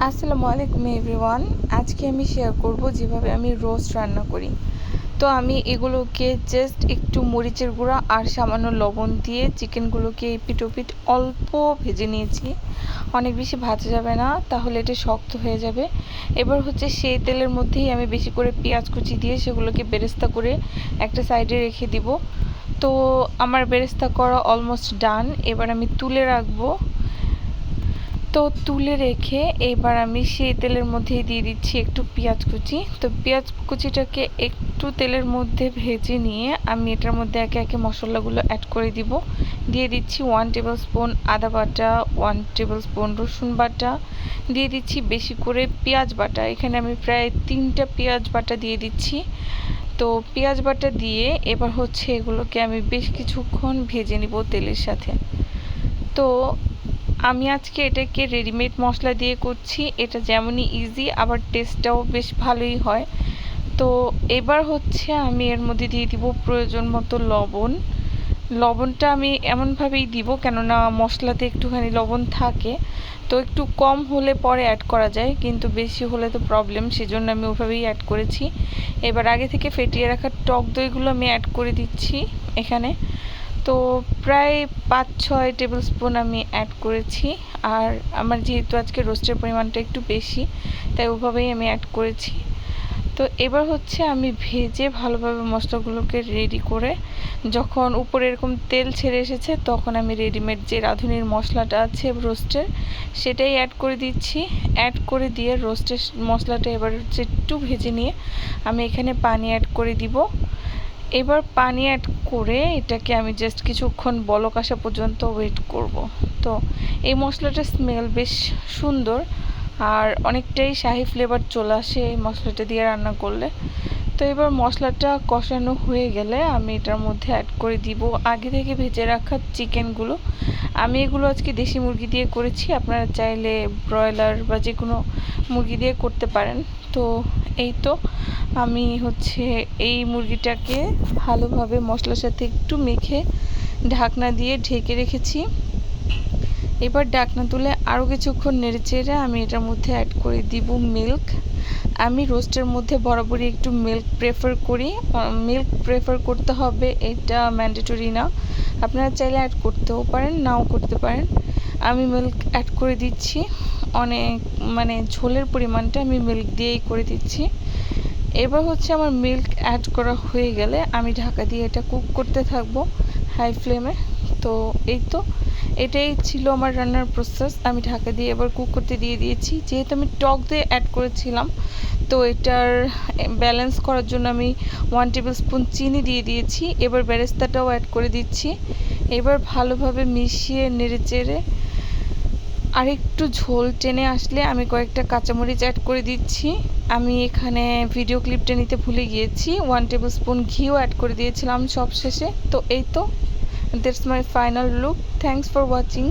আসসালামু আলাইকুম এভরিওয়ান। আজকে আমি শেয়ার করব যেভাবে আমি রোস্ট রান্না করি। তো আমি এগুলোকে জাস্ট একটু মরিচের গুঁড়া আর সামান্য লবণ দিয়ে চিকেনগুলোকে এপিট ওপিট অল্প ভেজে নিয়েছি। অনেক বেশি ভাজা যাবে না, তাহলে এটা শক্ত হয়ে যাবে। এবার হচ্ছে সেই তেলের মধ্যেই আমি বেশি করে পেঁয়াজ কুচি দিয়ে সেগুলোকে বেরেস্তা করে একটা সাইডে রেখে দিব। তো আমার বেরেস্তা করা অলমোস্ট ডান। এবার আমি তুলে রাখবো। তো তুলে রেখে এবার আমি সেই তেলের মধ্যেই দিয়ে দিচ্ছি একটু পেঁয়াজ কুচি। তো পেঁয়াজ কুচিটাকে একটু তেলের মধ্যে ভেজে নিয়ে আমি এটার মধ্যে একে একে মশলাগুলো অ্যাড করে দিব। দিয়ে দিচ্ছি 1 টেবিল স্পুন আদা বাটা, 1 টেবিল স্পুন রসুন বাটা, দিয়ে দিচ্ছি বেশি করে পেঁয়াজ বাটা। এখানে আমি প্রায় 3টা পেঁয়াজ বাটা দিয়ে দিচ্ছি। তো পেঁয়াজ বাটা দিয়ে এবার হচ্ছে এগুলোকে আমি বেশ কিছুক্ষণ ভেজে নিব তেলের সাথে। তো আমি আজকে এটাকে রেডিমেড মশলা দিয়ে করছি। এটা যেমনই ইজি আবার টেস্টটাও বেশ ভালোই হয়। তো এবার হচ্ছে আমি এর মধ্যে দিয়ে দিব প্রয়োজন মতো লবণ। লবণটা আমি এমনভাবেই দিব কেননা মশলাতে একটুখানি লবণ থাকে, তো একটু কম হলে পরে অ্যাড করা যায়, কিন্তু বেশি হলে তো প্রবলেম, সেজন্য আমি ওভাবেই অ্যাড করেছি। এবার আগে থেকে ফেটিয়ে রাখা টক দইগুলো আমি অ্যাড করে দিচ্ছি এখানে। তো প্রায় 5-6 টেবিল স্পুন আমি অ্যাড করেছি। আর আমার যেহেতু আজকে রোস্টের পরিমাণটা একটু বেশি, তাই ওভাবেই আমি অ্যাড করেছি। তো এবার হচ্ছে আমি ভেজে ভালোভাবে মশলাগুলোকে রেডি করে যখন উপরে এরকম তেল ছেড়ে এসেছে, তখন আমি রেডিমেড যে রাঁধুনির মশলাটা আছে রোস্টের, সেটাই অ্যাড করে দিচ্ছি। অ্যাড করে দিয়ে রোস্টের মশলাটা এবার হচ্ছে একটু ভেজে নিয়ে আমি এখানে পানি অ্যাড করে দিব। এবার পানি অ্যাড করে এটাকে আমি জাস্ট কিছুক্ষণ বলক আসা পর্যন্ত ওয়েট করব। তো এই মশলাটার স্মেল বেশ সুন্দর আর অনেকটাই শাহি ফ্লেভার চলে আসে এই মশলাটা দিয়ে রান্না করলে। তো এবার মশলাটা কষানো হয়ে গেলে আমি এটার মধ্যে অ্যাড করে দিব আগে থেকে ভেজে রাখা চিকেনগুলো। আমি এগুলো আজকে দেশি মুরগি দিয়ে করেছি, আপনারা চাইলে ব্রয়লার বা যে কোনো মুরগি দিয়ে করতে পারেন। তো এই তো আমি হচ্ছে এই মুরগিটাকে ভালোভাবে মশলার সাথে একটু মেখে ঢাকনা দিয়ে ঢেকে রেখেছি। এবার ঢাকনা তুলে আরও কিছুক্ষণ নেড়েচেড়ে আমি এটার মধ্যে অ্যাড করে দিব মিল্ক। আমি রোস্টের মধ্যে বরাবরই একটু মিল্ক প্রেফার করি। মিল্ক প্রেফার করতে হবে, এটা ম্যান্ডেটরি না, আপনারা চাইলে অ্যাড করতেও পারেন, নাও করতে পারেন। আমি মিল্ক অ্যাড করে দিচ্ছি। অনেক ঝোলের পরিমাণটা আমি মিল্ক দিয়েই করে দিচ্ছি। এবার হচ্ছে আমার মিল্ক অ্যাড করা হয়ে গেলে আমি ঢাকা দিয়ে এটা কুক করতে থাকবো হাই ফ্লেমে। তো এই তো এটাই ছিল আমার রান্নার প্রসেস। আমি ঢাকা দিয়ে এবার কুক করতে দিয়ে দিয়েছি। যেহেতু আমি টক দই অ্যাড করেছিলাম, তো এটার ব্যালেন্স করার জন্য আমি 1 টেবিল স্পুন চিনি দিয়ে দিয়েছি। এবার বেরেস্তাটাও অ্যাড করে দিচ্ছি। এবার ভালোভাবে মিশিয়ে নেড়েচেড়ে আরেকটু ঝোল টেনে আসলে আমি কয়েকটা কাঁচামরিচ অ্যাড করে দিচ্ছি। আমি এখানে ভিডিও ক্লিপটা নিতে ভুলে গিয়েছি, 1 টেবিল স্পুন ঘিও অ্যাড করে দিয়েছিলাম সব শেষে। তো এই তো that's my final look. Thanks for watching.